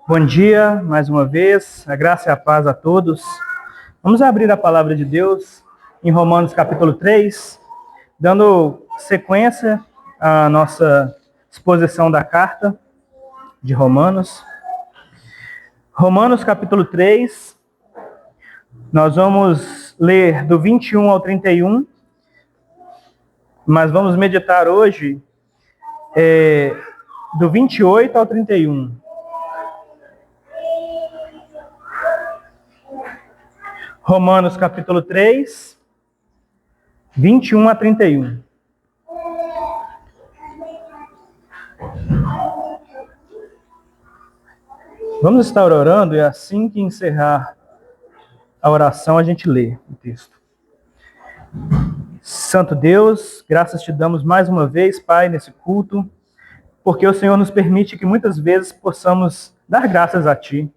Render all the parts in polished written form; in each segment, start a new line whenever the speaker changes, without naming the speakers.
Bom dia, mais uma vez, a graça e a paz a todos. Vamos abrir a palavra de Deus em Romanos capítulo 3, dando sequência à nossa exposição da carta de Romanos. Romanos capítulo 3, nós vamos ler do 21 ao 31, mas vamos meditar hoje do 28 ao 31. Romanos capítulo 3, 21 a 31. Vamos estar orando e assim que encerrar a oração a gente lê o texto. Santo Deus, graças te damos mais uma vez, Pai, nesse culto, porque o Senhor nos permite que muitas vezes possamos dar graças a Ti.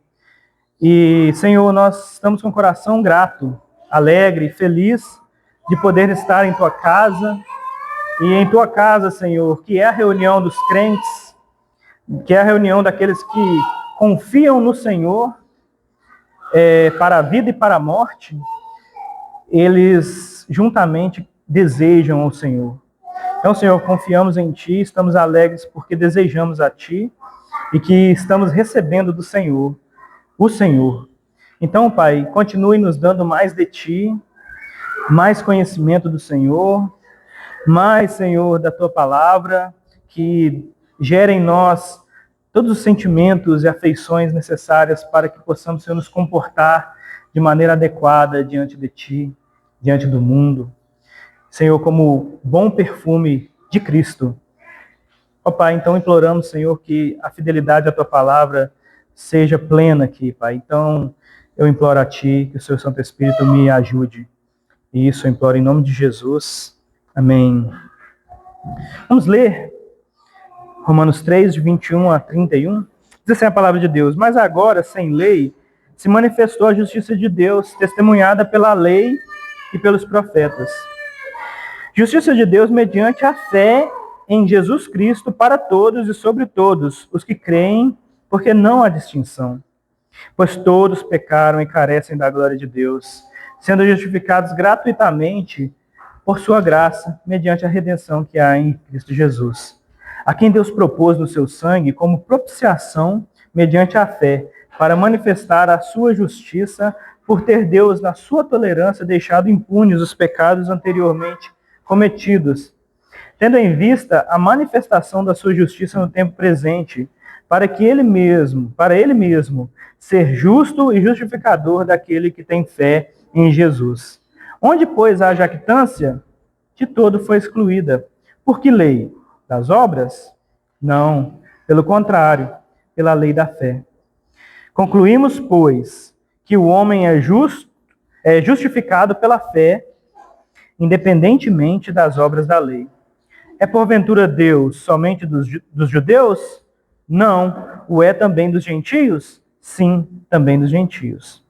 E, Senhor, nós estamos com o coração grato, alegre, feliz de poder estar em Tua casa. E em Tua casa, Senhor, que é a reunião dos crentes, que é a reunião daqueles que confiam no Senhor para a vida e para a morte, eles juntamente desejam o Senhor. Então, Senhor, confiamos em Ti, estamos alegres porque desejamos a Ti e que estamos recebendo do Senhor o Senhor. Então, Pai, continue nos dando mais de Ti, mais conhecimento do Senhor, mais, Senhor, da Tua palavra, que gere em nós todos os sentimentos e afeições necessárias para que possamos, Senhor, nos comportar de maneira adequada diante de Ti, diante do mundo. Senhor, como bom perfume de Cristo. Ó Pai, então imploramos, Senhor, que a fidelidade à Tua palavra seja plena aqui, Pai. Então, eu imploro a Ti que o Seu Santo Espírito me ajude. E isso eu imploro em nome de Jesus. Amém. Vamos ler Romanos 3, de 21 a 31. Diz assim a palavra de Deus: Mas agora, sem lei, se manifestou a justiça de Deus, testemunhada pela lei e pelos profetas. Justiça de Deus mediante a fé em Jesus Cristo para todos e sobre todos os que creem, porque não há distinção. Pois todos pecaram e carecem da glória de Deus, sendo justificados gratuitamente por sua graça, mediante a redenção que há em Cristo Jesus, a quem Deus propôs no seu sangue como propiciação mediante a fé, para manifestar a sua justiça, por ter Deus, na sua tolerância, deixado impunes os pecados anteriormente cometidos, tendo em vista a manifestação da sua justiça no tempo presente, para ele mesmo, ser justo e justificador daquele que tem fé em Jesus. Onde, pois, a jactância, de todo foi excluída. Por que lei? Das obras? Não, pelo contrário, pela lei da fé. Concluímos, pois, que o homem é justificado pela fé, independentemente das obras da lei. É porventura Deus somente dos judeus? Não. O é também dos gentios? Sim, também dos gentios.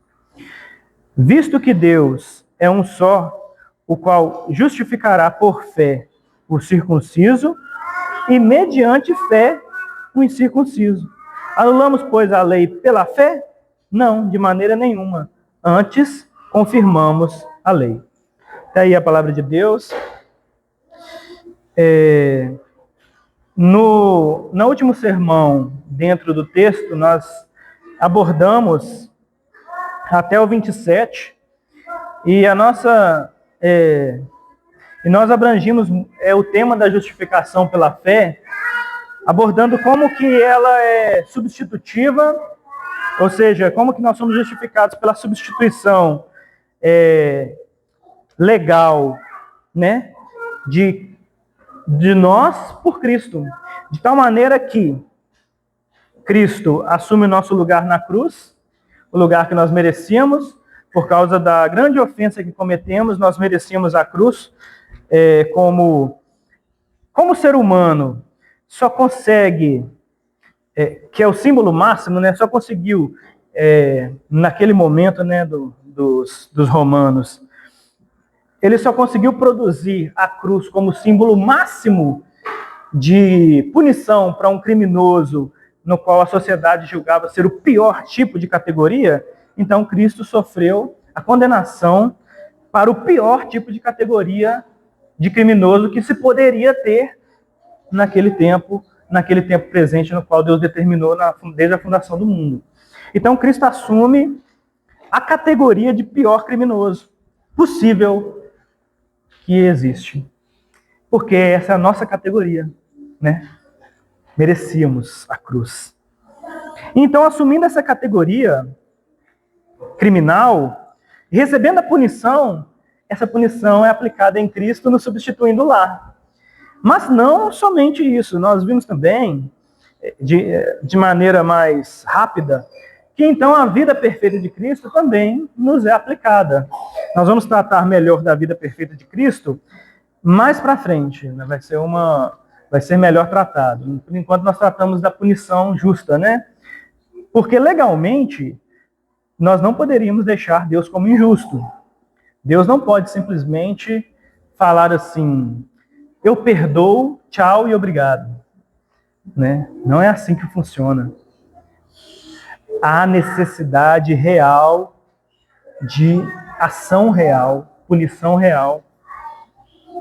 Visto que Deus é um só, o qual justificará por fé o circunciso e mediante fé o incircunciso. Anulamos, pois, a lei pela fé? Não, de maneira nenhuma. Antes, confirmamos a lei. Está aí a palavra de Deus. No último sermão, dentro do texto, nós abordamos até o 27, e nós abrangimos o tema da justificação pela fé, abordando como que ela é substitutiva, ou seja, como que nós somos justificados pela substituição legal, né, de nós por Cristo, de tal maneira que Cristo assume o nosso lugar na cruz, o lugar que nós merecíamos, por causa da grande ofensa que cometemos, nós merecíamos a cruz. Como ser humano só consegue, que é o símbolo máximo, né, só conseguiu, naquele momento, né, dos romanos, ele só conseguiu produzir a cruz como símbolo máximo de punição para um criminoso no qual a sociedade julgava ser o pior tipo de categoria, então Cristo sofreu a condenação para o pior tipo de categoria de criminoso que se poderia ter naquele tempo presente no qual Deus determinou desde a fundação do mundo. Então Cristo assume a categoria de pior criminoso possível que existe. Porque essa é a nossa categoria, né? Merecíamos a cruz. Então, assumindo essa categoria criminal, recebendo a punição, essa punição é aplicada em Cristo, nos substituindo lá. Mas não somente isso, nós vimos também, de maneira mais rápida, que então a vida perfeita de Cristo também nos é aplicada. Nós vamos tratar melhor da vida perfeita de Cristo mais para frente, né? Vai ser melhor tratado. Por enquanto nós tratamos da punição justa, né? Porque legalmente nós não poderíamos deixar Deus como injusto. Deus não pode simplesmente falar assim: eu perdoo, tchau e obrigado. Né? Não é assim que funciona. Há necessidade real de ação real, punição real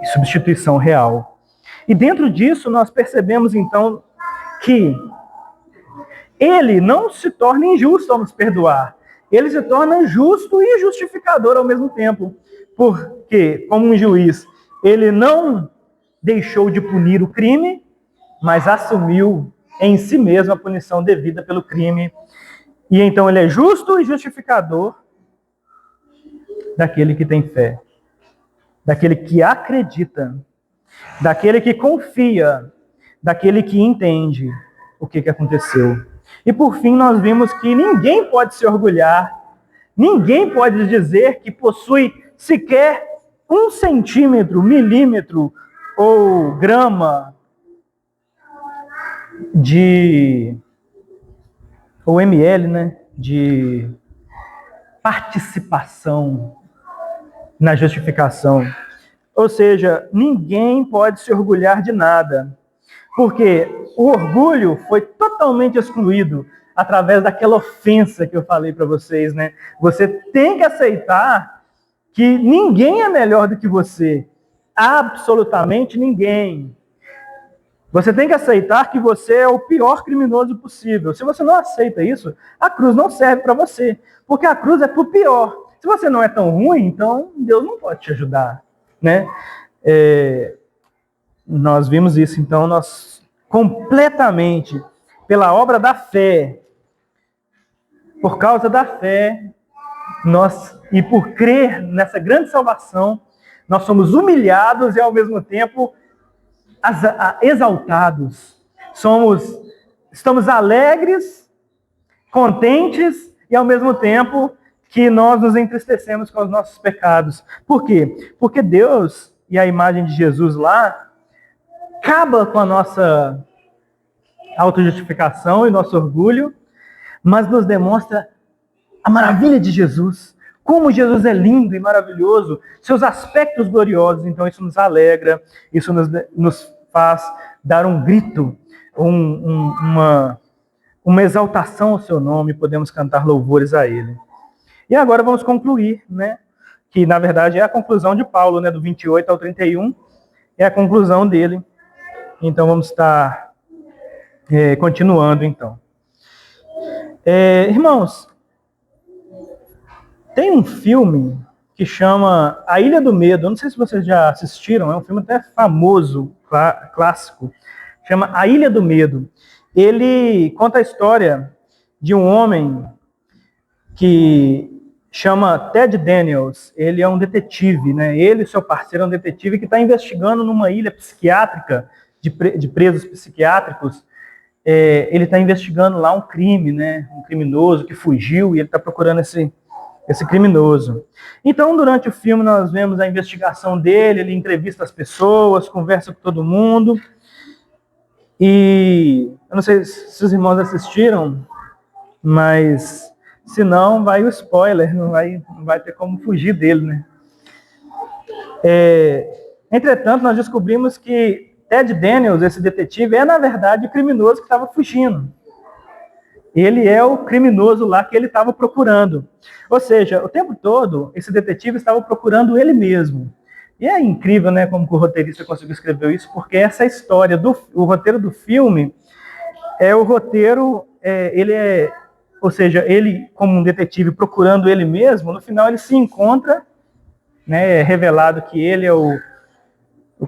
e substituição real. E dentro disso nós percebemos então que ele não se torna injusto ao nos perdoar. Ele se torna justo e justificador ao mesmo tempo. Porque, como um juiz, ele não deixou de punir o crime, mas assumiu em si mesmo a punição devida pelo crime. E então ele é justo e justificador daquele que tem fé, daquele que acredita, daquele que confia, daquele que entende o que aconteceu. E por fim nós vimos que ninguém pode se orgulhar, ninguém pode dizer que possui sequer 1 centímetro, milímetro ou grama ou ml, né, de participação na justificação. Ou seja, ninguém pode se orgulhar de nada, porque o orgulho foi totalmente excluído através daquela ofensa que eu falei para vocês, né? Você tem que aceitar que ninguém é melhor do que você. Absolutamente ninguém. Você tem que aceitar que você é o pior criminoso possível. Se você não aceita isso, a cruz não serve para você, porque a cruz é para o pior. Se você não é tão ruim, então Deus não pode te ajudar, né? Nós vimos isso, então nós completamente, pela obra da fé, por causa da fé, e por crer nessa grande salvação, nós somos humilhados e ao mesmo tempo exaltados. Estamos alegres, contentes e ao mesmo tempo que nós nos entristecemos com os nossos pecados. Por quê? Porque Deus e a imagem de Jesus lá acaba com a nossa autojustificação e nosso orgulho, mas nos demonstra a maravilha de Jesus, como Jesus é lindo e maravilhoso, seus aspectos gloriosos. Então isso nos alegra, isso nos faz dar um grito, uma exaltação ao seu nome, podemos cantar louvores a ele. E agora vamos concluir, né? Que na verdade é a conclusão de Paulo, né? Do 28 ao 31, é a conclusão dele. Então vamos estar continuando então. Irmãos, tem um filme que chama A Ilha do Medo. Eu não sei se vocês já assistiram, é um filme até famoso, clássico. Chama A Ilha do Medo. Ele conta a história de um homem que chama Ted Daniels. Ele é um detetive, né? Ele e seu parceiro é um detetive que está investigando numa ilha psiquiátrica, de presos psiquiátricos. Ele está investigando lá um crime, né? Um criminoso que fugiu e ele está procurando esse criminoso. Então, durante o filme, nós vemos a investigação dele, ele entrevista as pessoas, conversa com todo mundo. E eu não sei se os irmãos assistiram, mas se não, vai o spoiler, não vai ter como fugir dele, né? Entretanto, nós descobrimos que Ted Daniels, esse detetive, na verdade o criminoso que estava fugindo. Ele é o criminoso lá que ele estava procurando. Ou seja, o tempo todo, esse detetive estava procurando ele mesmo. E é incrível, né, como o roteirista conseguiu escrever isso, porque essa história, o roteiro do filme, é o roteiro, ou seja, ele como um detetive procurando ele mesmo, no final ele se encontra, né, é revelado que ele é o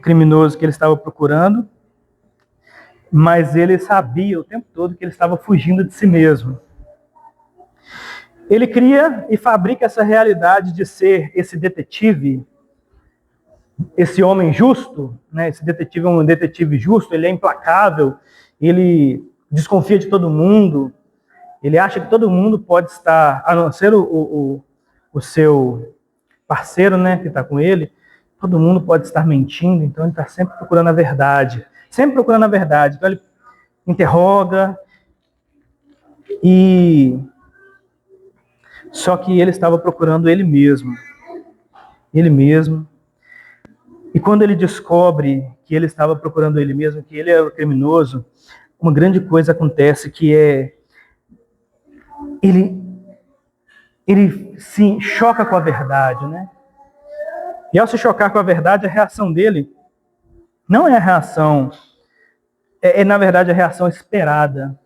criminoso que ele estava procurando, mas ele sabia o tempo todo que ele estava fugindo de si mesmo. Ele cria e fabrica essa realidade de ser esse detetive, esse homem justo, né? Esse detetive é um detetive justo, ele é implacável, ele desconfia de todo mundo, ele acha que todo mundo pode estar, a não ser o seu parceiro, né, que está com ele, todo mundo pode estar mentindo, então ele está sempre procurando a verdade. Sempre procurando a verdade. Então ele interroga só que ele estava procurando ele mesmo. Ele mesmo. E quando ele descobre que ele estava procurando ele mesmo, que ele era o criminoso, uma grande coisa acontece que é ele se choca com a verdade, né? E ao se chocar com a verdade, a reação dele não é a reação, na verdade a reação esperada.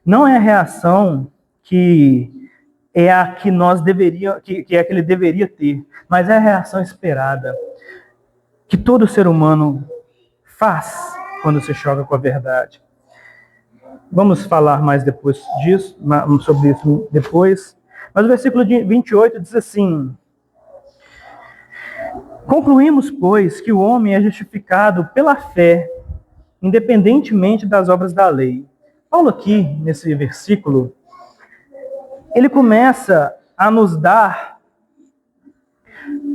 Não é a reação que é a que nós deveríamos, que é a que ele deveria ter, mas é a reação esperada que todo ser humano faz quando se choca com a verdade. Vamos falar mais depois disso, sobre isso depois. Mas o versículo 28 diz assim: concluímos, pois, que o homem é justificado pela fé, independentemente das obras da lei. Paulo aqui, nesse versículo, ele começa a nos dar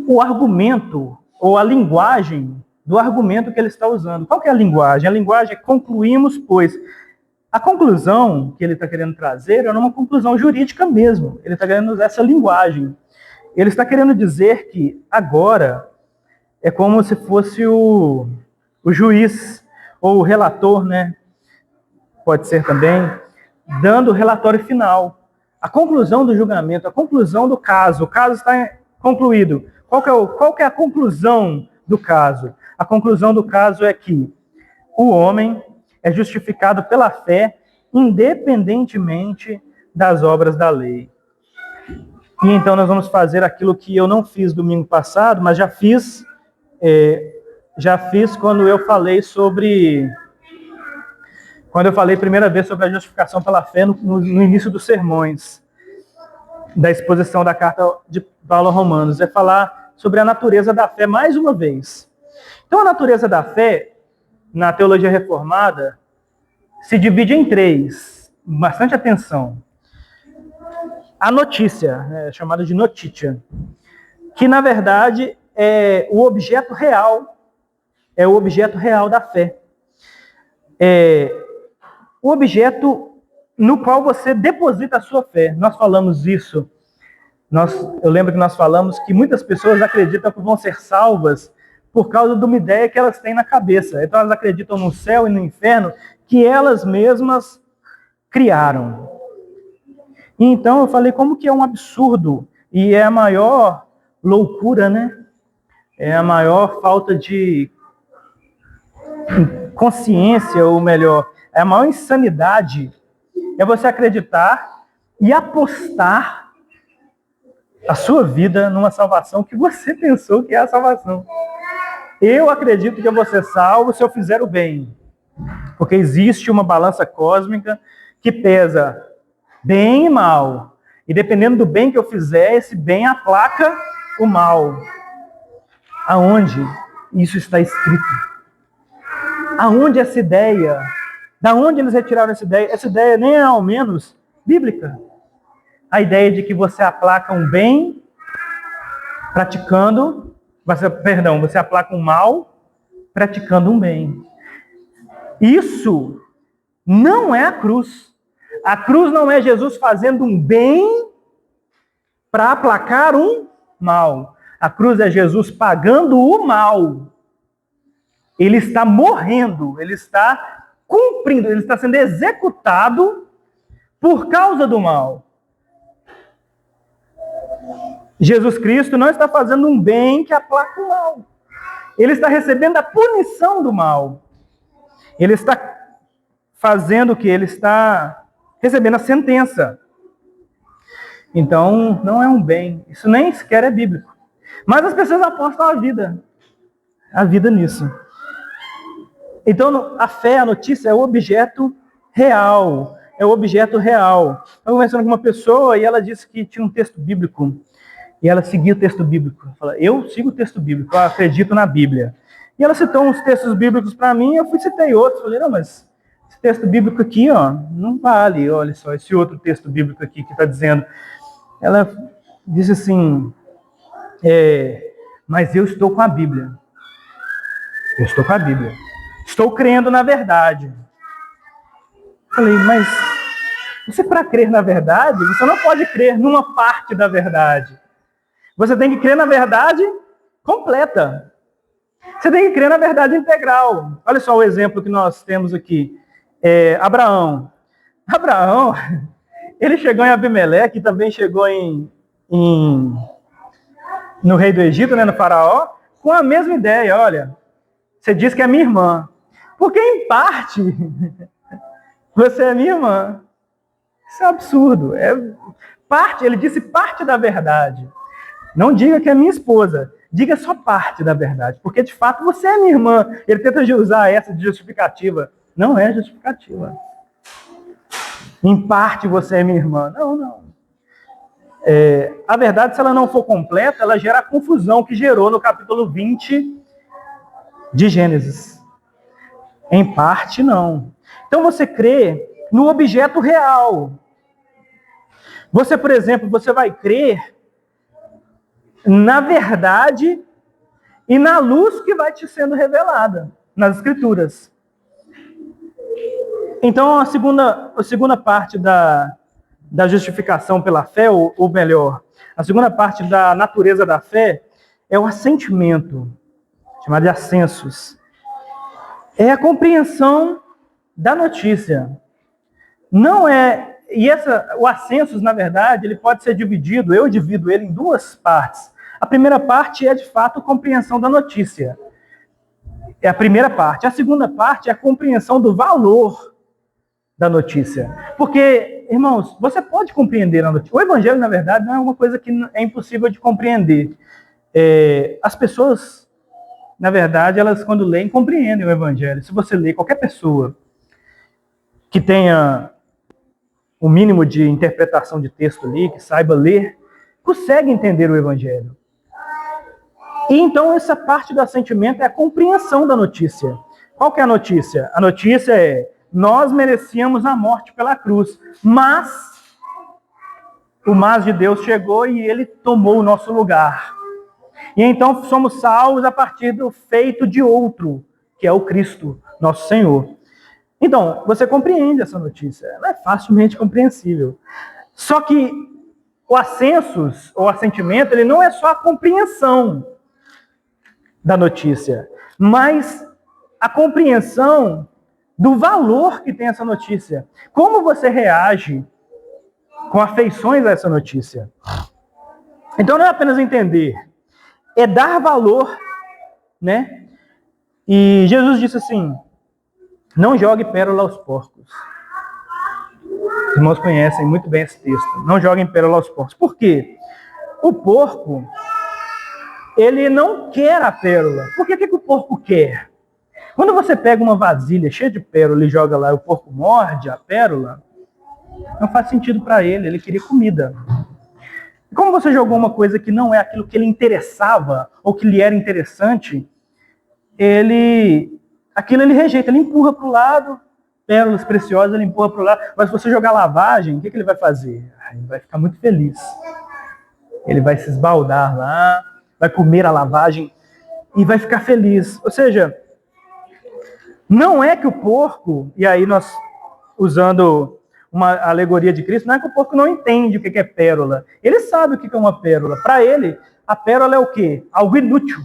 o argumento, ou a linguagem do argumento que ele está usando. Qual que é a linguagem? A linguagem é concluímos, pois. A conclusão que ele está querendo trazer é uma conclusão jurídica mesmo. Ele está querendo usar essa linguagem. Ele está querendo dizer que agora é como se fosse o juiz, ou o relator, né? Pode ser também, dando o relatório final. A conclusão do julgamento, a conclusão do caso. O caso está concluído. Qual que é a conclusão do caso? A conclusão do caso é que o homem é justificado pela fé, independentemente das obras da lei. E então nós vamos fazer aquilo que eu não fiz domingo passado, mas já fiz quando eu falei primeira vez sobre a justificação pela fé no início dos sermões, da exposição da carta de Paulo aos Romanos, é falar sobre a natureza da fé mais uma vez. Então a natureza da fé, na teologia reformada, se divide em três. Bastante atenção. A notícia, chamada de notícia, que na verdade é o objeto real da fé. O objeto no qual você deposita a sua fé. Nós falamos isso. Eu lembro que nós falamos que muitas pessoas acreditam que vão ser salvas por causa de uma ideia que elas têm na cabeça. Então elas acreditam no céu e no inferno que elas mesmas criaram. E então eu falei como que é um absurdo e é a maior loucura, né? É a maior falta de consciência, ou melhor, é a maior insanidade, é você acreditar e apostar a sua vida numa salvação que você pensou que é a salvação. Eu acredito que eu vou ser salvo se eu fizer o bem. Porque existe uma balança cósmica que pesa bem e mal. E dependendo do bem que eu fizer, esse bem aplaca o mal. Aonde isso está escrito? Aonde essa ideia? Da onde eles retiraram essa ideia? Essa ideia nem é ao menos bíblica. A ideia de que você aplaca um bem você aplaca um mal praticando um bem. Isso não é a cruz. A cruz não é Jesus fazendo um bem para aplacar um mal. A cruz é Jesus pagando o mal. Ele está morrendo, ele está cumprindo, ele está sendo executado por causa do mal. Jesus Cristo não está fazendo um bem que aplaca o mal. Ele está recebendo a punição do mal. Ele está fazendo o que? Ele está recebendo a sentença. Então, não é um bem. Isso nem sequer é bíblico. Mas as pessoas apostam a vida nisso. Então, a fé, a notícia é o objeto real. É o objeto real. Eu conversando com uma pessoa e ela disse que tinha um texto bíblico. E ela seguia o texto bíblico. Ela falou, eu sigo o texto bíblico, eu acredito na Bíblia. E ela citou uns textos bíblicos para mim, eu citei outros. Falei, não, mas esse texto bíblico aqui, ó, não vale. Olha só, esse outro texto bíblico aqui que está dizendo. Ela disse assim, mas eu estou com a Bíblia. Eu estou com a Bíblia. Estou crendo na verdade. Falei, mas você para crer na verdade, você não pode crer numa parte da verdade. Você tem que crer na verdade completa. Você tem que crer na verdade integral. Olha só o exemplo que nós temos aqui. Abraão. Abraão, ele chegou em Abimeleque, também chegou no rei do Egito, né, no faraó, com a mesma ideia. Olha, você diz que é minha irmã. Porque em parte, você é minha irmã. Isso é um absurdo. Ele disse parte da verdade. Não diga que é minha esposa. Diga só parte da verdade. Porque, de fato, você é minha irmã. Ele tenta usar essa de justificativa. Não é justificativa. Em parte, você é minha irmã. Não. A verdade, se ela não for completa, ela gera a confusão que gerou no capítulo 20 de Gênesis. Em parte, não. Então, você crê no objeto real. Você, por exemplo, você vai crer na verdade e na luz que vai te sendo revelada nas Escrituras. Então, a segunda parte da justificação pela fé, ou melhor, a segunda parte da natureza da fé é o assentimento, chamado de assensus. É a compreensão da notícia. Não é... o assensus, na verdade, ele pode ser dividido, eu divido ele em duas partes. A primeira parte é, de fato, a compreensão da notícia. É a primeira parte. A segunda parte é a compreensão do valor da notícia. Porque, irmãos, você pode compreender a notícia. O evangelho, na verdade, não é uma coisa que é impossível de compreender. As pessoas, na verdade, elas quando leem, compreendem o evangelho. Se você lê, qualquer pessoa que tenha o mínimo de interpretação de texto ali, que saiba ler, consegue entender o evangelho. E então essa parte do assentimento é a compreensão da notícia. Qual que é a notícia? A notícia é, nós merecíamos a morte pela cruz, mas o mas de Deus chegou e ele tomou o nosso lugar. E então somos salvos a partir do feito de outro, que é o Cristo, nosso Senhor. Então, você compreende essa notícia. Ela é facilmente compreensível. Só que o assensus, ou assentimento, ele não é só a compreensão da notícia, mas a compreensão do valor que tem essa notícia. Como você reage com afeições a essa notícia. Então não é apenas entender, é dar valor, né? E Jesus disse assim, não jogue pérola aos porcos. Os irmãos conhecem muito bem esse texto. Não joguem pérola aos porcos. Por quê? O porco, ele não quer a pérola. Por que o porco quer? Quando você pega uma vasilha cheia de pérola e joga lá e o porco morde a pérola, não faz sentido para ele, ele queria comida. E como você jogou uma coisa que não é aquilo que ele interessava ou que lhe era interessante, aquilo ele rejeita, ele empurra para o lado, pérolas preciosas ele empurra para o lado, mas se você jogar lavagem, o que ele vai fazer? Ele vai ficar muito feliz. Ele vai se esbaldar lá, vai comer a lavagem e vai ficar feliz. Ou seja, não é que o porco, e aí nós usando uma alegoria de Cristo, não é que o porco não entende o que é pérola. Ele sabe o que é uma pérola. Para ele, a pérola é o quê? Algo inútil.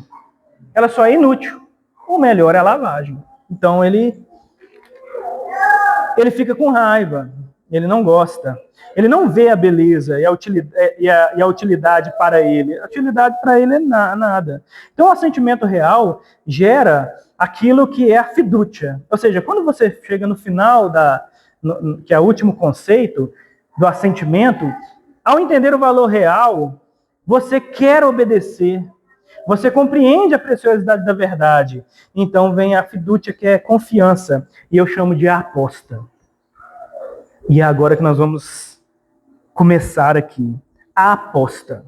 Ela só é inútil. O melhor é a lavagem. Então ele fica com raiva. Ele não gosta. Ele não vê a beleza e a utilidade para ele. A utilidade para ele é nada. Então, o assentimento real gera aquilo que é a fidúcia. Ou seja, quando você chega no final, que é o último conceito do assentimento, ao entender o valor real, você quer obedecer. Você compreende a preciosidade da verdade. Então vem a fidúcia, que é confiança. E eu chamo de aposta. E é agora que nós vamos começar aqui. A aposta.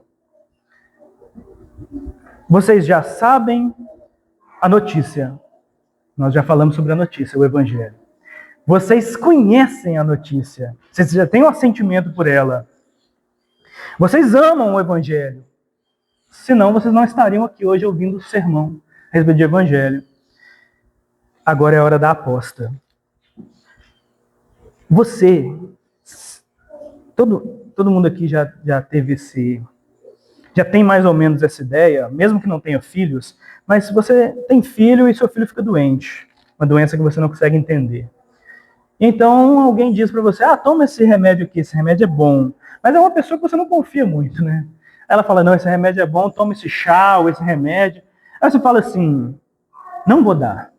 Vocês já sabem a notícia. Nós já falamos sobre a notícia, o Evangelho. Vocês conhecem a notícia. Vocês já têm um assentimento por ela. Vocês amam o Evangelho. Senão vocês não estariam aqui hoje ouvindo o sermão a respeito do Evangelho. Agora é a hora da aposta. Você, todo mundo aqui já teve já tem mais ou menos essa ideia, mesmo que não tenha filhos, mas se você tem filho e seu filho fica doente, uma doença que você não consegue entender. Então alguém diz para você, toma esse remédio aqui, esse remédio é bom. Mas é uma pessoa que você não confia muito, né? Ela fala, não, esse remédio é bom, toma esse chá ou esse remédio. Aí você fala assim, não vou dar.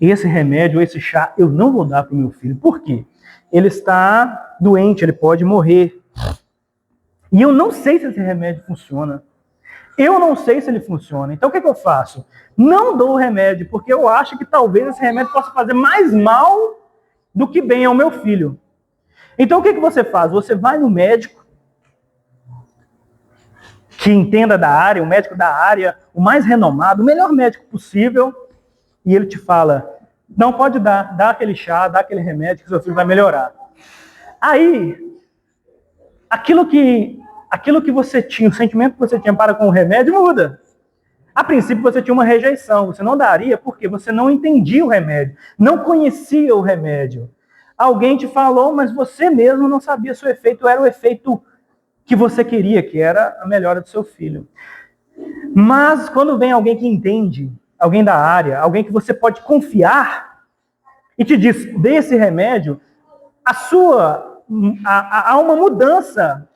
Esse remédio ou esse chá eu não vou dar para o meu filho. Por quê? Ele está doente, ele pode morrer. E eu não sei se esse remédio funciona. Eu não sei se ele funciona. Então o que eu faço? Não dou o remédio, porque eu acho que talvez esse remédio possa fazer mais mal do que bem ao meu filho. Então o que você faz? Você vai no médico, que entenda da área, o médico da área, o mais renomado, o melhor médico possível, e ele te fala, não pode dar, dá aquele chá, dá aquele remédio que seu filho vai melhorar. Aí, aquilo que você tinha, o sentimento que você tinha para com o remédio muda. A princípio você tinha uma rejeição, você não daria porque você não entendia o remédio, não conhecia o remédio. Alguém te falou, mas você mesmo não sabia se o efeito era o efeito que você queria, que era a melhora do seu filho. Mas quando vem alguém que entende, alguém da área, alguém que você pode confiar, e te diz, dê esse remédio, há uma mudança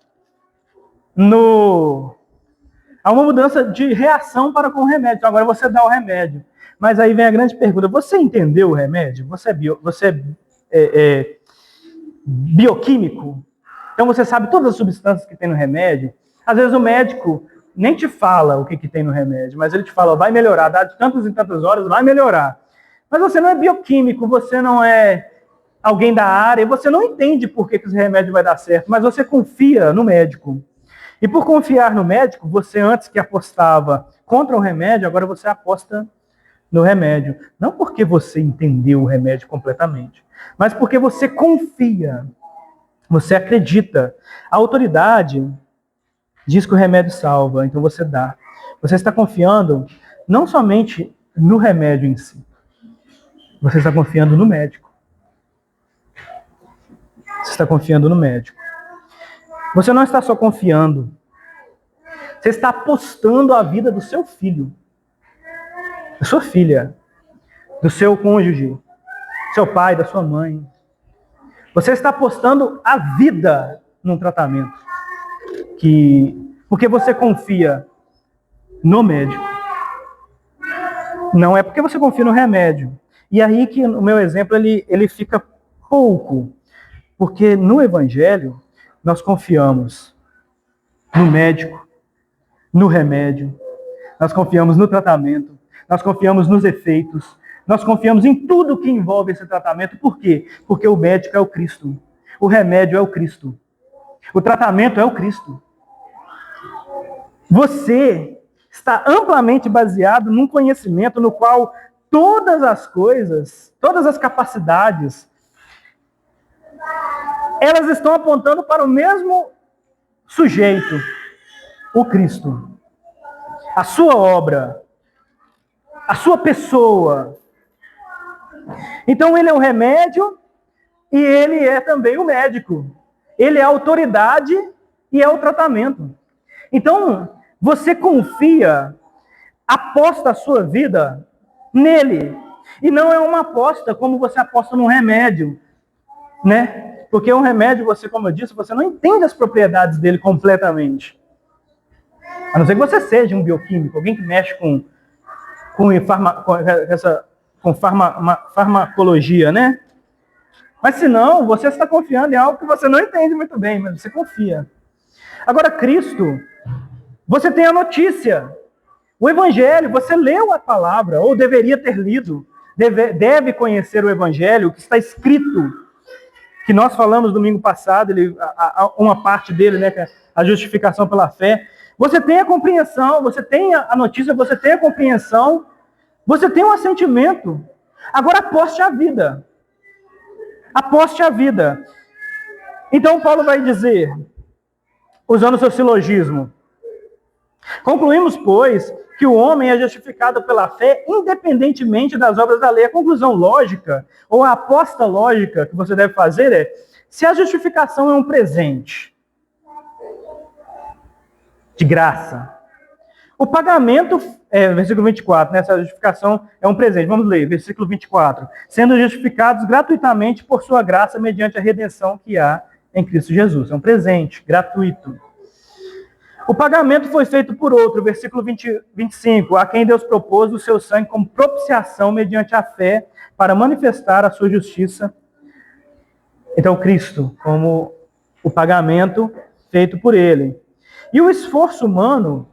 há uma mudança de reação para com o remédio. Então agora você dá o remédio. Mas aí vem a grande pergunta, você entendeu o remédio? Você é bioquímico? Então você sabe todas as substâncias que tem no remédio? Às vezes o médico nem te fala o que tem no remédio, mas ele te fala, vai melhorar, dá de tantas em tantas horas, vai melhorar. Mas você não é bioquímico, você não é alguém da área, e você não entende por que esse remédio vai dar certo, mas você confia no médico. E por confiar no médico, você antes que apostava contra o remédio, agora você aposta no remédio. Não porque você entendeu o remédio completamente, mas porque você confia. Você acredita. A autoridade diz que o remédio salva, então você dá. Você está confiando não somente no remédio em si. Você está confiando no médico. Você está confiando no médico. Você não está só confiando. Você está apostando a vida do seu filho, da sua filha, do seu cônjuge, do seu pai, da sua mãe. Você está apostando a vida num tratamento. Porque você confia no médico. Não é porque você confia no remédio. E aí que o meu exemplo ele fica pouco. Porque no Evangelho nós confiamos no médico, no remédio, nós confiamos no tratamento, nós confiamos nos efeitos, nós confiamos em tudo que envolve esse tratamento. Por quê? Porque o médico é o Cristo, o remédio é o Cristo, o tratamento é o Cristo. Você está amplamente baseado num conhecimento no qual todas as coisas, todas as capacidades, elas estão apontando para o mesmo sujeito, o Cristo. A sua obra, a sua pessoa. Então ele é o remédio e ele é também o médico. Ele é a autoridade e é o tratamento. Então, você confia, aposta a sua vida nele. E não é uma aposta como você aposta num remédio, né? Porque um remédio, você, como eu disse, você não entende as propriedades dele completamente. A não ser que você seja um bioquímico, alguém que mexe com farmacologia, né? Mas se não, você está confiando em algo que você não entende muito bem, mas você confia. Agora, Cristo, você tem a notícia. O Evangelho, você leu a palavra, ou deveria ter lido, deve conhecer o Evangelho, que está escrito, que nós falamos domingo passado, uma parte dele, né, que é a justificação pela fé. Você tem a compreensão, você tem a notícia, você tem a compreensão, você tem um assentimento. Agora aposte a vida. Aposte a vida. Então Paulo vai dizer, usando o seu silogismo, concluímos, pois, que o homem é justificado pela fé independentemente das obras da lei. A conclusão lógica, ou a aposta lógica que você deve fazer é, se a justificação é um presente de graça, o pagamento, versículo 24, né, essa justificação é um presente. Vamos ler, versículo 24. Sendo justificados gratuitamente por sua graça mediante a redenção que há em Cristo Jesus. É um presente, gratuito. O pagamento foi feito por outro, versículo 25, a quem Deus propôs o seu sangue como propiciação mediante a fé para manifestar a sua justiça. Então, Cristo, como o pagamento feito por ele. E o esforço humano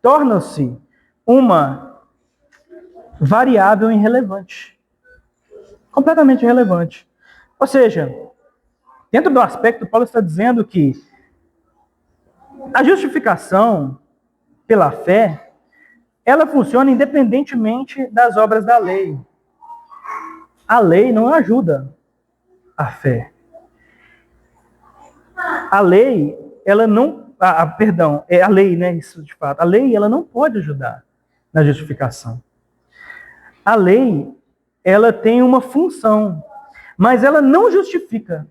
torna-se uma variável irrelevante. Completamente irrelevante. Ou seja, dentro do aspecto, Paulo está dizendo que a justificação pela fé, ela funciona independentemente das obras da lei. A lei não ajuda a fé. A lei, ela não... perdão, é a lei, né? Isso de fato. A lei, ela não pode ajudar na justificação. A lei, ela tem uma função, mas ela não justifica.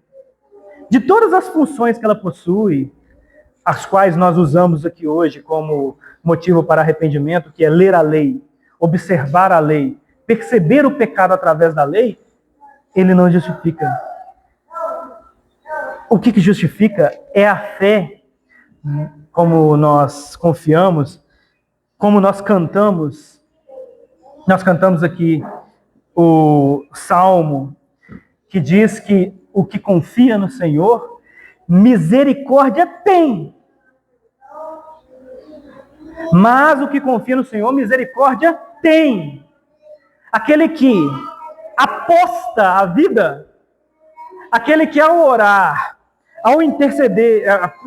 De todas as funções que ela possui, as quais nós usamos aqui hoje como motivo para arrependimento, que é ler a lei, observar a lei, perceber o pecado através da lei, ele não justifica. O que justifica é a fé, como nós confiamos, como nós cantamos. Nós cantamos aqui o Salmo, que diz que o que confia no Senhor, misericórdia tem. Mas o que confia no Senhor, misericórdia tem. Aquele que aposta a vida, aquele que ao orar, ao interceder,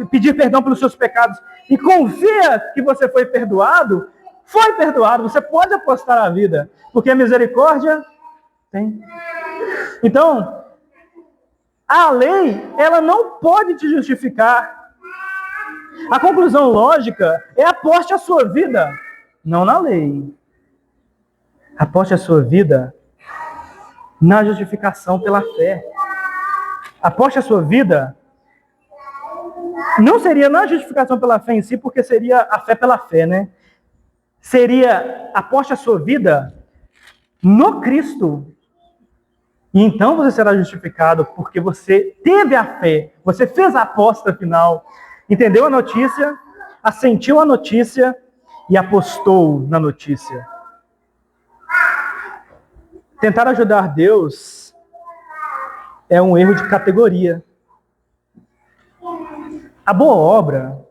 pedir perdão pelos seus pecados e confia que você foi perdoado, você pode apostar a vida, porque a misericórdia tem. Então, a lei, ela não pode te justificar. A conclusão lógica é aposte a sua vida, não na lei. Aposte a sua vida na justificação pela fé. Aposte a sua vida, não seria na justificação pela fé em si, porque seria a fé pela fé, né? Seria, aposte a sua vida no Cristo. E então você será justificado, porque você teve a fé, você fez a aposta final, entendeu a notícia, assentiu a notícia e apostou na notícia. Tentar ajudar Deus é um erro de categoria. A boa obra,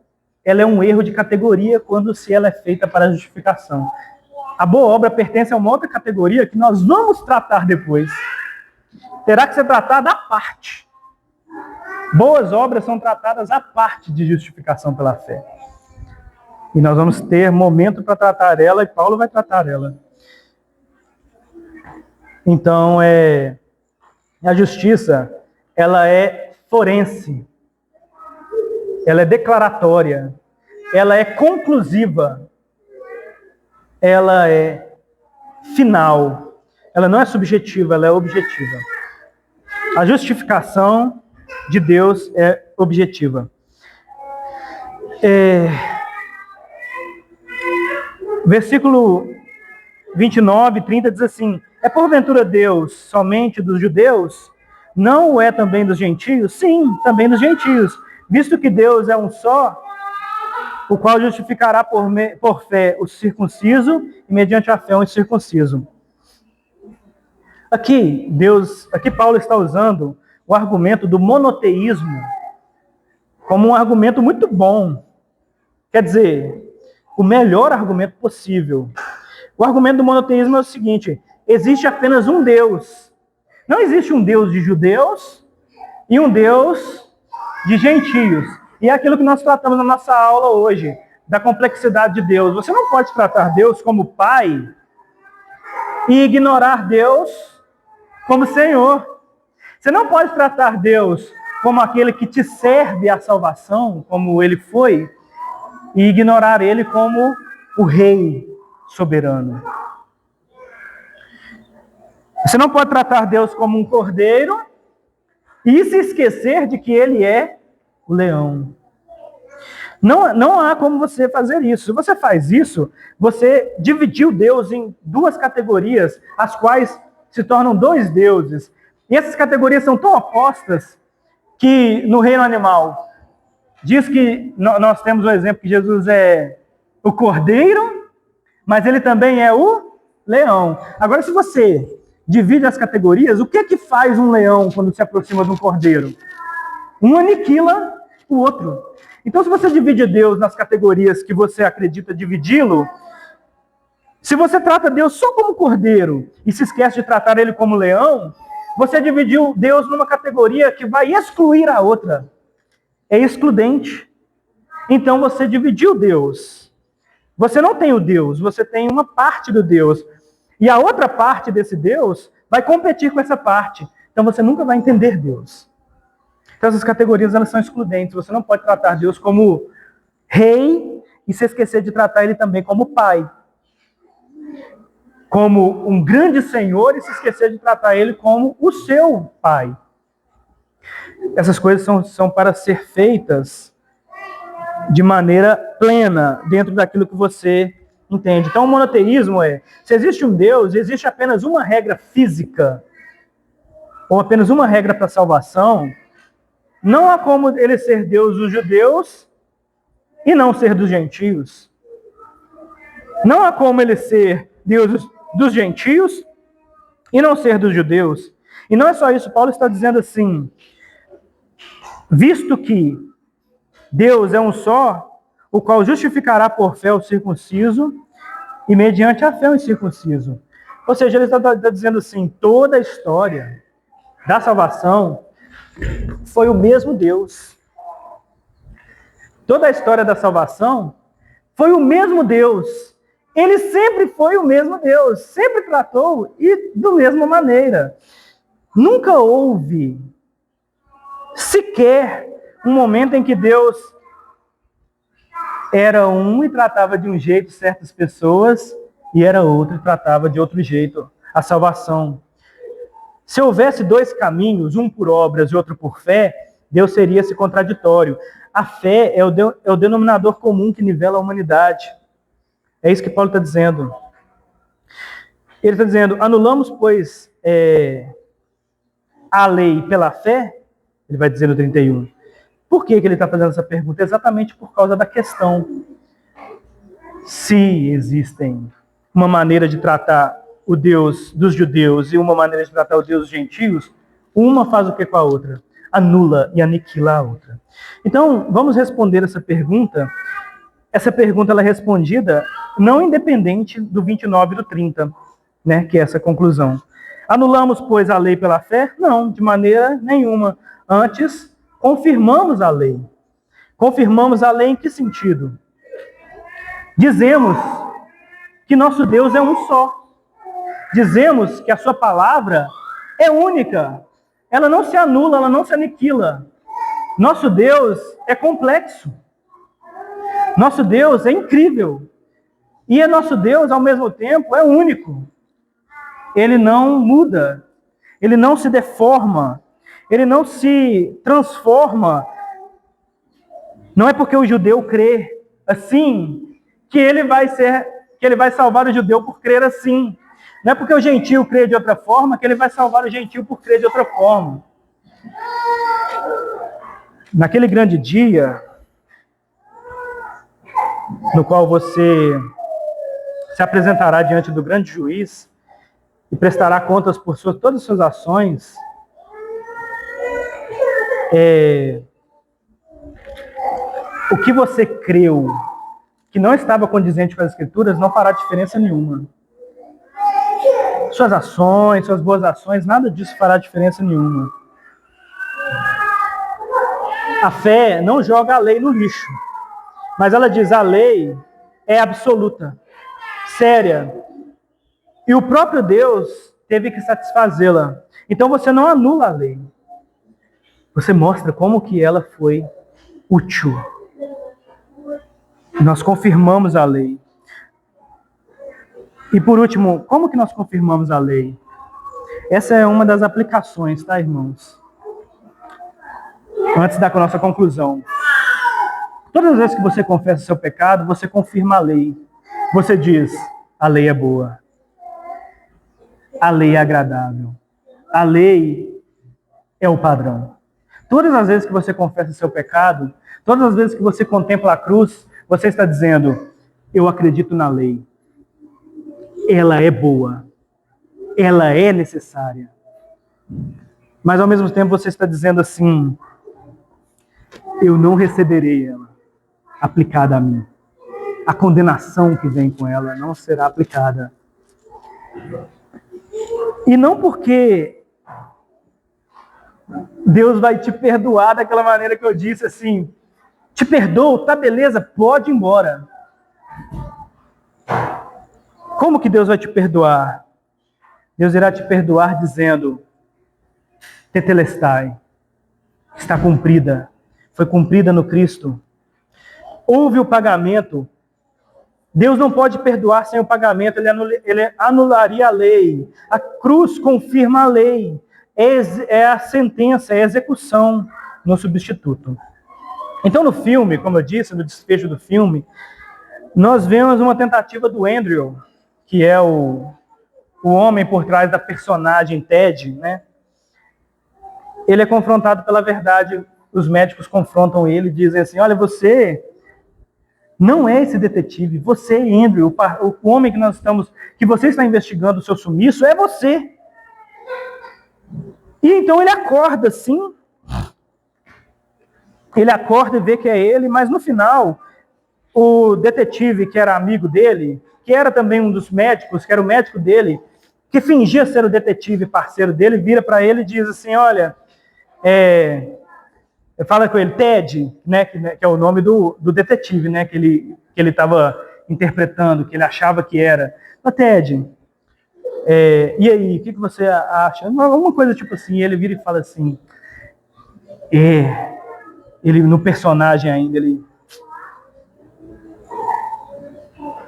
ela é um erro de categoria quando se ela é feita para a justificação. A boa obra pertence a uma outra categoria que nós vamos tratar depois. Terá que ser tratada à parte. Boas obras são tratadas à parte de justificação pela fé. E nós vamos ter momento para tratar ela, e Paulo vai tratar ela. Então, a justiça, ela é forense. Ela é declaratória. Ela é conclusiva. Ela é final. Ela não é subjetiva, ela é objetiva. A justificação de Deus é objetiva. Versículo 29 e 30 diz assim: é porventura Deus somente dos judeus? não o é também dos gentios? Sim, também dos gentios. Visto que Deus é um só, o qual justificará por fé o circunciso e mediante a fé o incircunciso. Aqui Paulo está usando o argumento do monoteísmo como um argumento muito bom. Quer dizer, o melhor argumento possível. O argumento do monoteísmo é o seguinte: existe apenas um Deus. Não existe um Deus de judeus e um Deus de gentios. E é aquilo que nós tratamos na nossa aula hoje, da complexidade de Deus. Você não pode tratar Deus como Pai e ignorar Deus como Senhor. Você não pode tratar Deus como aquele que te serve à salvação, como ele foi, e ignorar ele como o Rei soberano. Você não pode tratar Deus como um cordeiro e se esquecer de que ele é o leão. Não há como você fazer isso. Se você faz isso, você dividiu Deus em duas categorias, as quais se tornam dois deuses. E essas categorias são tão opostas que no reino animal diz que nós temos o exemplo que Jesus é o cordeiro, mas ele também é o leão. Agora, se você divide as categorias, o que faz um leão quando se aproxima de um cordeiro? Um aniquila o outro. Então, se você divide Deus nas categorias que você acredita dividi-lo, se você trata Deus só como cordeiro e se esquece de tratar ele como leão, você dividiu Deus numa categoria que vai excluir a outra. É excludente. Então, você dividiu Deus. Você não tem o Deus, você tem uma parte do Deus. E a outra parte desse Deus vai competir com essa parte. Então, você nunca vai entender Deus. Então, essas categorias elas são excludentes. Você não pode tratar Deus como rei e se esquecer de tratar ele também como pai. Como um grande senhor e se esquecer de tratar ele como o seu pai. Essas coisas são para ser feitas de maneira plena, dentro daquilo que você entende. Então, o monoteísmo se existe um Deus, existe apenas uma regra física, ou apenas uma regra para a salvação, não há como ele ser Deus dos judeus e não ser dos gentios. Não há como ele ser Deus dos gentios e não ser dos judeus. E não é só isso, Paulo está dizendo assim: visto que Deus é um só, o qual justificará por fé o circunciso e mediante a fé o incircunciso. Ou seja, ele está dizendo assim, toda a história da salvação foi o mesmo Deus. Toda a história da salvação foi o mesmo Deus. Ele sempre foi o mesmo Deus, sempre tratou e da mesma maneira. Nunca houve sequer um momento em que Deus era um e tratava de um jeito certas pessoas e era outro e tratava de outro jeito a salvação. Se houvesse dois caminhos, um por obras e outro por fé, Deus seria esse contraditório. A fé é o denominador comum que nivela a humanidade. É isso que Paulo está dizendo. Ele está dizendo, anulamos, pois, a lei pela fé? Ele vai dizer no 31. Por que ele está fazendo essa pergunta? Exatamente por causa da questão. Se existem uma maneira de tratar o Deus dos judeus e uma maneira de tratar o Deus dos gentios, uma faz o que com a outra? Anula e aniquila a outra. Então, vamos responder essa pergunta. Essa pergunta ela é respondida não independente do 29 e do 30, né, que é essa conclusão. Anulamos, pois, a lei pela fé? Não, de maneira nenhuma. Antes, confirmamos a lei. Confirmamos a lei em que sentido? Dizemos que nosso Deus é um só. Dizemos que a sua palavra é única. Ela não se anula, ela não se aniquila. Nosso Deus é complexo. Nosso Deus é incrível. E nosso Deus, ao mesmo tempo, é único. Ele não muda. Ele não se deforma. Ele não se transforma. Não é porque o judeu crê assim que ele vai salvar o judeu por crer assim. Não é porque o gentio crê de outra forma que ele vai salvar o gentio por crer de outra forma. Naquele grande dia, no qual você se apresentará diante do grande juiz e prestará contas por todas as suas ações, o que você creu que não estava condizente com as Escrituras não fará diferença nenhuma. Suas ações, suas boas ações, nada disso fará diferença nenhuma. A fé não joga a lei no lixo, mas ela diz: a lei é absoluta, séria, e o próprio Deus teve que satisfazê-la. Então você não anula a lei, você mostra como que ela foi útil. Nós confirmamos a lei. E por último, como que nós confirmamos a lei? Essa é uma das aplicações, tá, irmãos? Antes da nossa conclusão. Todas as vezes que você confessa seu pecado, você confirma a lei. Você diz: a lei é boa. A lei é agradável. A lei é o padrão. Todas as vezes que você confessa seu pecado, todas as vezes que você contempla a cruz, você está dizendo: eu acredito na lei. Ela é boa. Ela é necessária. Mas ao mesmo tempo você está dizendo assim: eu não receberei ela aplicada a mim. A condenação que vem com ela não será aplicada. E não porque Deus vai te perdoar daquela maneira que eu disse, assim: te perdoo, tá beleza, pode ir embora. Como que Deus vai te perdoar? Deus irá te perdoar dizendo: tetelestai, está cumprida, foi cumprida no Cristo. Houve o pagamento. Deus não pode perdoar sem o pagamento, ele anularia a lei. A cruz confirma a lei. É a sentença, é a execução no substituto. Então no filme, como eu disse, no desfecho do filme, nós vemos uma tentativa do Andrew, que é o homem por trás da personagem Ted, né? Ele é confrontado pela verdade. Os médicos confrontam ele e dizem assim: olha, você não é esse detetive, você, Andrew, o homem que você está investigando o seu sumiço é você. E então ele acorda, sim. Ele acorda e vê que é ele, mas no final, o detetive que era amigo dele, que era também um dos médicos, que era o médico dele, que fingia ser o detetive parceiro dele, vira para ele e diz assim: olha, fala com ele, Ted, né, que é o nome do detetive, né, que ele estava interpretando, que ele achava que era. Ted, e aí, o que você acha? Alguma coisa tipo assim. Ele vira e fala assim, ele no personagem ainda,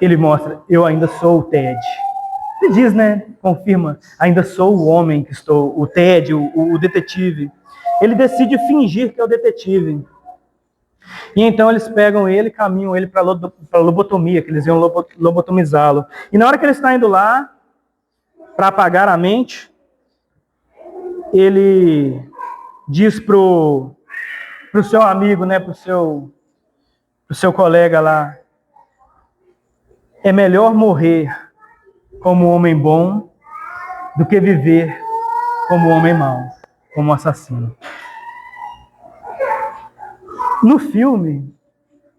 ele mostra: eu ainda sou o Ted. Ele diz, né, confirma: ainda sou o homem que estou, o Ted, o detetive. Ele decide fingir que é o detetive. E então eles pegam ele e caminham ele para a lobotomia, que eles iam lobotomizá-lo. E na hora que ele está indo lá, para apagar a mente, ele diz pro seu amigo, né, pro seu colega lá: é melhor morrer como homem bom do que viver como homem mau, como assassino. No filme,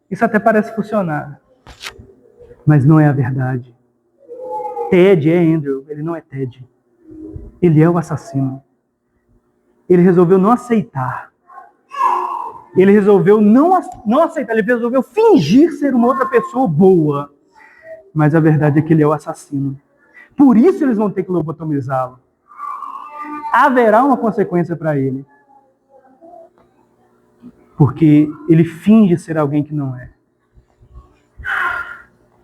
isso até parece funcionar, mas não é a verdade. Ted é Andrew, ele não é Ted. Ele é o assassino. Ele resolveu não aceitar. Ele resolveu não aceitar, ele resolveu fingir ser uma outra pessoa boa. Mas a verdade é que ele é o assassino. Por isso eles vão ter que lobotomizá-lo. Haverá uma consequência para ele. Porque ele finge ser alguém que não é.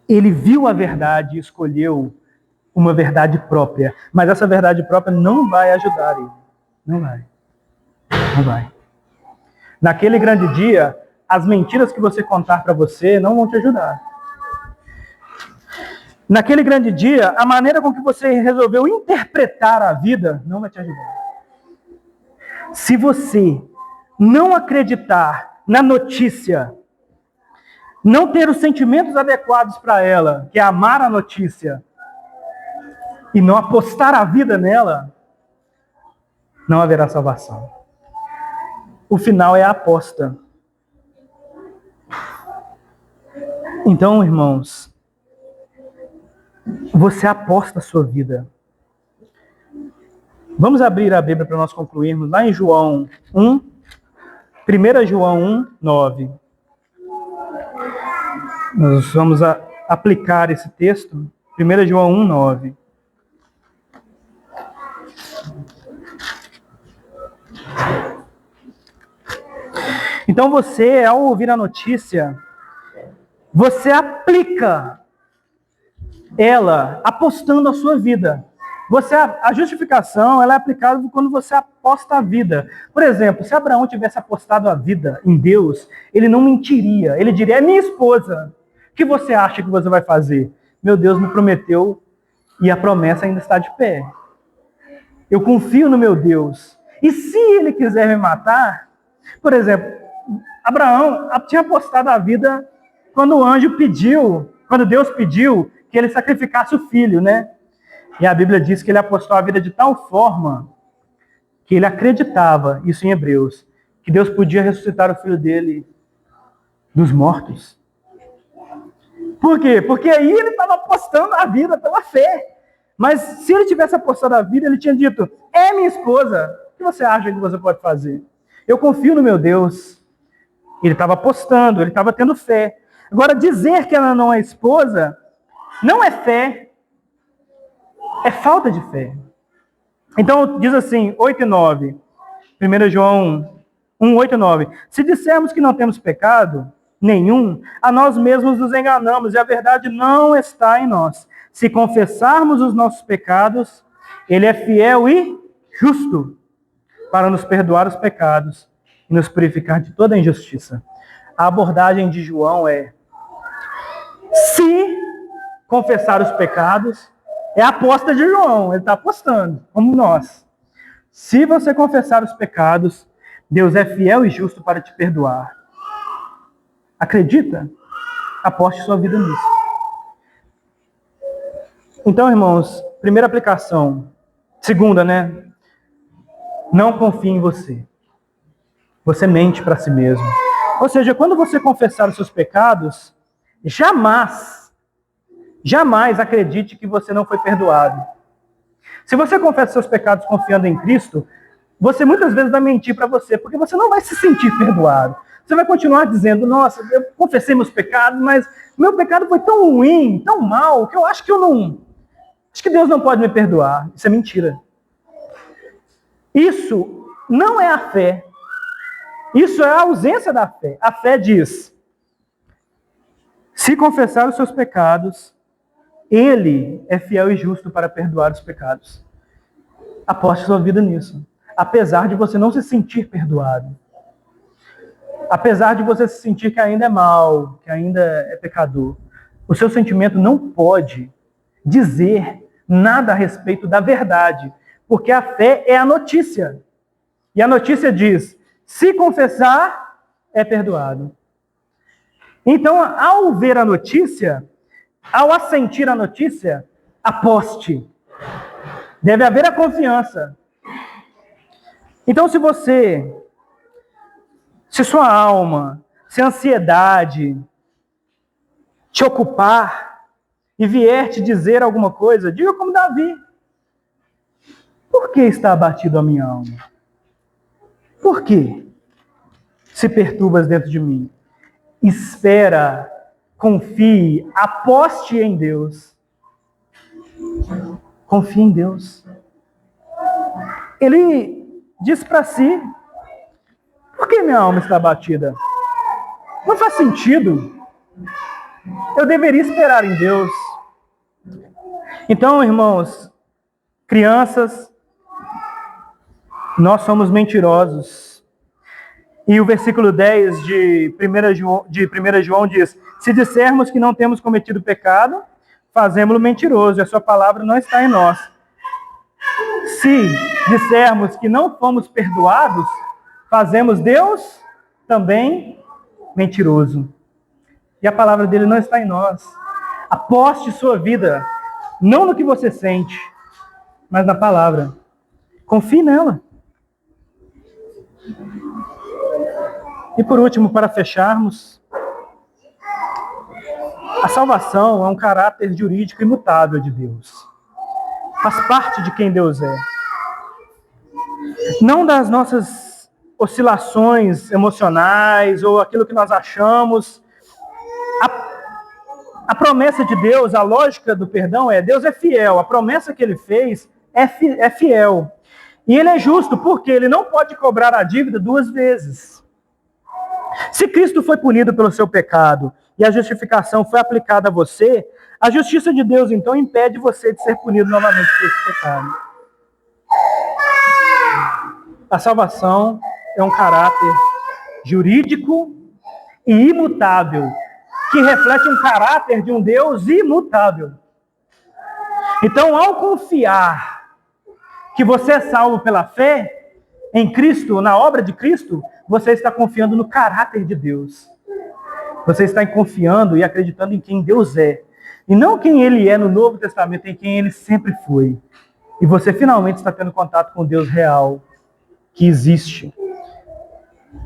Ele viu a verdade e escolheu uma verdade própria. Mas essa verdade própria não vai ajudar ele. Não vai. Não vai. Naquele grande dia, as mentiras que você contar para você não vão te ajudar. Naquele grande dia, a maneira com que você resolveu interpretar a vida não vai te ajudar. Se você não acreditar na notícia, não ter os sentimentos adequados para ela, que é amar a notícia, e não apostar a vida nela, não haverá salvação. O final é a aposta. Então, irmãos, você aposta a sua vida. Vamos abrir a Bíblia para nós concluirmos, lá em João 1, 1 João 1, 9. Nós vamos aplicar esse texto, 1 João 1, 9. Então você, ao ouvir a notícia, você aplica ela apostando a sua vida. A justificação ela é aplicável quando você aposta a vida. Por exemplo, se Abraão tivesse apostado a vida em Deus, ele não mentiria. Ele diria, é minha esposa. O que você acha que você vai fazer? Meu Deus me prometeu e a promessa ainda está de pé. Eu confio no meu Deus. E se ele quiser me matar, por exemplo, Abraão tinha apostado a vida quando o anjo pediu, quando Deus pediu que ele sacrificasse o filho, né? E a Bíblia diz que ele apostou a vida de tal forma que ele acreditava, isso em Hebreus, que Deus podia ressuscitar o filho dele dos mortos. Por quê? Porque aí ele estava apostando a vida pela fé. Mas se ele tivesse apostado a vida, ele tinha dito, é minha esposa, o que você acha que você pode fazer? Eu confio no meu Deus. Ele estava apostando, ele estava tendo fé. Agora, dizer que ela não é esposa, não é fé, é falta de fé. Então, diz assim, 8 e 9, 1 João 1, 8 e 9. Se dissermos que não temos pecado nenhum, a nós mesmos nos enganamos e a verdade não está em nós. Se confessarmos os nossos pecados, ele é fiel e justo para nos perdoar os pecados e nos purificar de toda injustiça. A abordagem de João é, se confessar os pecados, é a aposta de João, ele está apostando, como nós. Se você confessar os pecados, Deus é fiel e justo para te perdoar. Acredita? Aposte sua vida nisso. Então, irmãos, primeira aplicação. Segunda, né? Não confie em você. Você mente para si mesmo. Ou seja, quando você confessar os seus pecados, jamais acredite que você não foi perdoado. Se você confessa seus pecados confiando em Cristo, você muitas vezes vai mentir para você, porque você não vai se sentir perdoado. Você vai continuar dizendo, nossa, eu confessei meus pecados, mas meu pecado foi tão ruim, tão mal, que eu acho que acho que Deus não pode me perdoar. Isso é mentira. Isso não é a fé. Isso é a ausência da fé. A fé diz, se confessar os seus pecados, ele é fiel e justo para perdoar os pecados. Aposte sua vida nisso. Apesar de você não se sentir perdoado. Apesar de você se sentir que ainda é mal, que ainda é pecador. O seu sentimento não pode dizer nada a respeito da verdade. Porque a fé é a notícia. E a notícia diz, se confessar, é perdoado. Então, ao ver a notícia, ao assentir a notícia, aposte. Deve haver a confiança. Então, se sua alma, se a ansiedade te ocupar e vier te dizer alguma coisa, diga como Davi. Por que está abatido a minha alma? Por que se perturbas dentro de mim? Espera, confie, aposte em Deus. Confie em Deus. Ele diz para si, por que minha alma está abatida? Não faz sentido. Eu deveria esperar em Deus. Então, irmãos, crianças, nós somos mentirosos. E o versículo 10 de 1 João diz, se dissermos que não temos cometido pecado, fazemos-lo mentiroso, e a sua palavra não está em nós. Se dissermos que não fomos perdoados, fazemos Deus também mentiroso. E a palavra dele não está em nós. Aposte sua vida, não no que você sente, mas na palavra. Confie nela. E por último, para fecharmos, a salvação é um caráter jurídico imutável de Deus. Faz parte de quem Deus é. Não das nossas oscilações emocionais ou aquilo que nós achamos. A promessa de Deus, a lógica do perdão é: Deus é fiel. A promessa que ele fez é fiel. E ele é justo, porque ele não pode cobrar a dívida duas vezes. Se Cristo foi punido pelo seu pecado e a justificação foi aplicada a você, a justiça de Deus, então, impede você de ser punido novamente por esse pecado. A salvação é um caráter jurídico e imutável, que reflete um caráter de um Deus imutável. Então, ao confiar que você é salvo pela fé em Cristo, na obra de Cristo, você está confiando no caráter de Deus. Você está confiando e acreditando em quem Deus é. E não quem Ele é no Novo Testamento, em quem Ele sempre foi. E você finalmente está tendo contato com Deus real, que existe.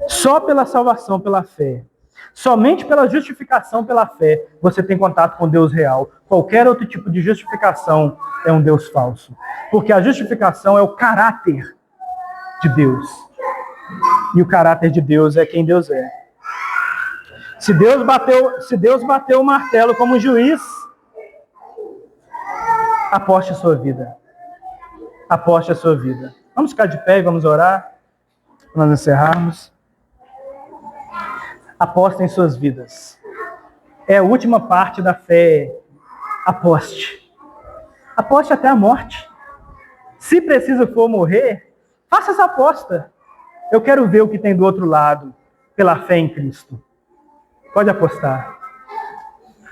Só pela salvação, pela fé. Somente pela justificação pela fé, você tem contato com Deus real. Qualquer outro tipo de justificação é um Deus falso. Porque a justificação é o caráter de Deus. E o caráter de Deus é quem Deus é. Se Deus bateu o martelo como juiz, aposte a sua vida. Aposte a sua vida. Vamos ficar de pé e vamos orar, para nós encerrarmos. Apostem em suas vidas. É a última parte da fé. Aposte. Aposte até a morte. Se preciso for morrer, faça essa aposta. Eu quero ver o que tem do outro lado, pela fé em Cristo. Pode apostar.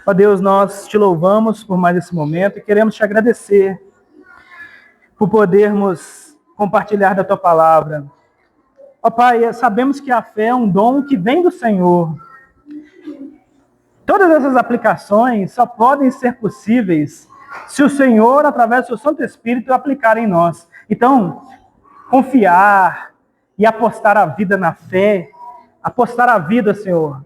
Ó Deus, nós te louvamos por mais esse momento e queremos te agradecer por podermos compartilhar da tua palavra. Ó Pai, sabemos que a fé é um dom que vem do Senhor. Todas essas aplicações só podem ser possíveis se o Senhor, através do seu Santo Espírito, aplicar em nós. Então, confiar e apostar a vida na fé, apostar a vida, Senhor,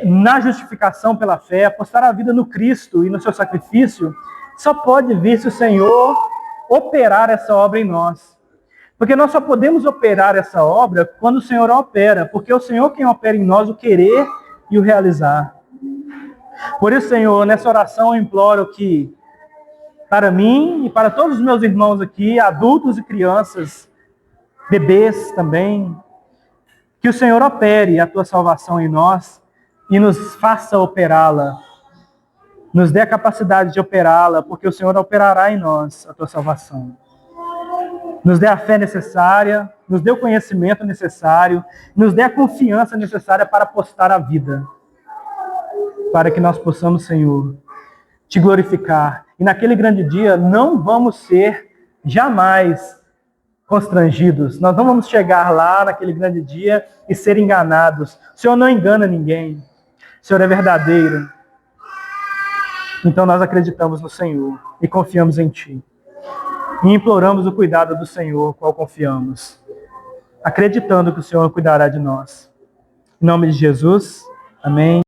na justificação pela fé, apostar a vida no Cristo e no seu sacrifício, só pode vir se o Senhor operar essa obra em nós. Porque nós só podemos operar essa obra quando o Senhor a opera, porque é o Senhor quem opera em nós o querer e o realizar. Por isso, Senhor, nessa oração eu imploro que, para mim e para todos os meus irmãos aqui, adultos e crianças, bebês também, que o Senhor opere a tua salvação em nós e nos faça operá-la. Nos dê a capacidade de operá-la, porque o Senhor operará em nós a tua salvação. Nos dê a fé necessária, nos dê o conhecimento necessário, nos dê a confiança necessária para apostar a vida. Para que nós possamos, Senhor, te glorificar. E naquele grande dia não vamos ser jamais constrangidos. Nós não vamos chegar lá naquele grande dia e ser enganados. O Senhor não engana ninguém. O Senhor é verdadeiro. Então nós acreditamos no Senhor e confiamos em Ti. E imploramos o cuidado do Senhor, qual confiamos, acreditando que o Senhor cuidará de nós. Em nome de Jesus, amém.